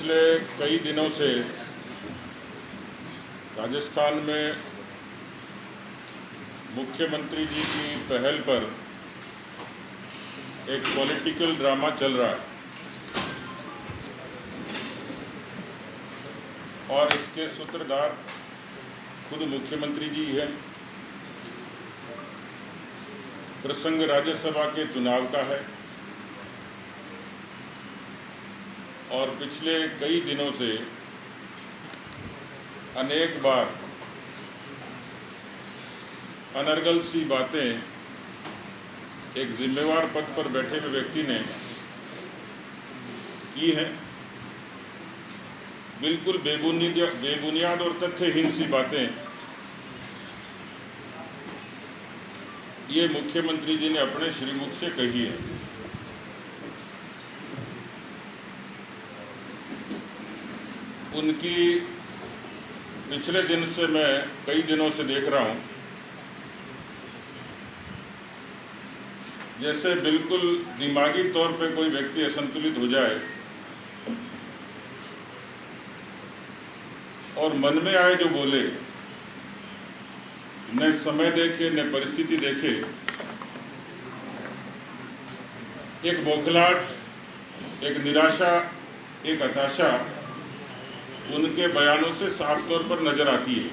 पिछले कई दिनों से राजस्थान में मुख्यमंत्री जी की पहल पर एक पॉलिटिकल ड्रामा चल रहा है और इसके सूत्रधार खुद मुख्यमंत्री जी हैं। प्रसंग राज्यसभा के चुनाव का है और पिछले कई दिनों से अनेक बार अनर्गल सी बातें एक जिम्मेवार पद पर बैठे हुए व्यक्ति ने की हैं। बिल्कुल बेबुनियाद और तथ्यहीन सी बातें ये मुख्यमंत्री जी ने अपने श्रीमुख से कही है। उनकी पिछले दिन से मैं कई दिनों से देख रहा हूं, जैसे बिल्कुल दिमागी तौर पे कोई व्यक्ति असंतुलित हो जाए और मन में आए जो बोले, न समय देखे न परिस्थिति देखे, एक बौखलाहट, एक निराशा, एक हताशा उनके बयानों से साफ तौर पर नजर आती है।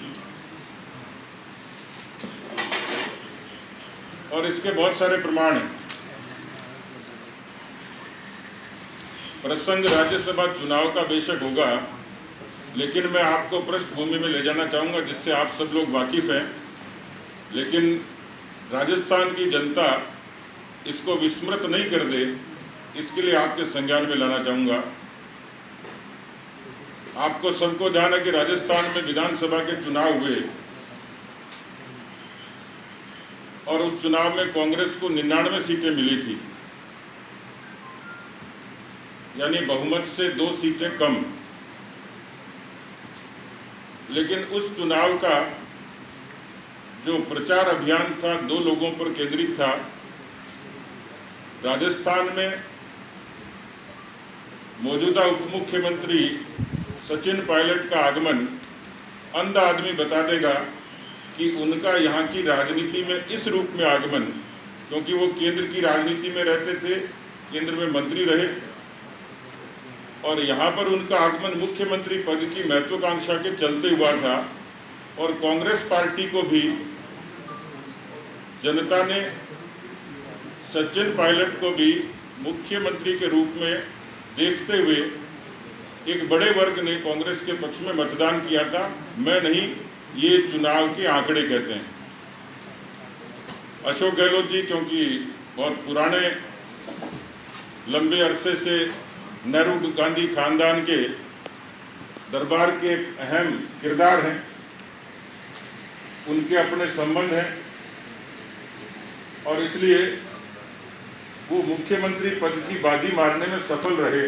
और इसके बहुत सारे प्रमाण हैं। प्रसंग राज्यसभा चुनाव का बेशक होगा, लेकिन मैं आपको पृष्ठभूमि में ले जाना चाहूँगा जिससे आप सब लोग वाकिफ हैं, लेकिन राजस्थान की जनता इसको विस्मृत नहीं कर दे, इसके लिए आपके संज्ञान में लाना चाहूँगा। आपको सबको ध्यान है कि राजस्थान में विधानसभा के चुनाव हुए और उस चुनाव में कांग्रेस को 99 सीटें मिली थी, यानी बहुमत से 2 सीटें कम। लेकिन उस चुनाव का जो प्रचार अभियान था 2 लोगों पर केंद्रित था। राजस्थान में मौजूदा उप मुख्यमंत्री सचिन पायलट का आगमन अंध आदमी बता देगा कि उनका यहाँ की राजनीति में इस रूप में आगमन, क्योंकि वो केंद्र की राजनीति में रहते थे, केंद्र में मंत्री रहे और यहाँ पर उनका आगमन मुख्यमंत्री पद की महत्वाकांक्षा के चलते हुआ था। और कांग्रेस पार्टी को भी जनता ने सचिन पायलट को भी मुख्यमंत्री के रूप में देखते हुए एक बड़े वर्ग ने कांग्रेस के पक्ष में मतदान किया था। मैं नहीं, ये चुनाव के आंकड़े कहते हैं। अशोक गहलोत जी क्योंकि बहुत पुराने लंबे अरसे से नेहरू गांधी खानदान के दरबार के अहम किरदार हैं, उनके अपने संबंध हैं और इसलिए वो मुख्यमंत्री पद की बाजी मारने में सफल रहे।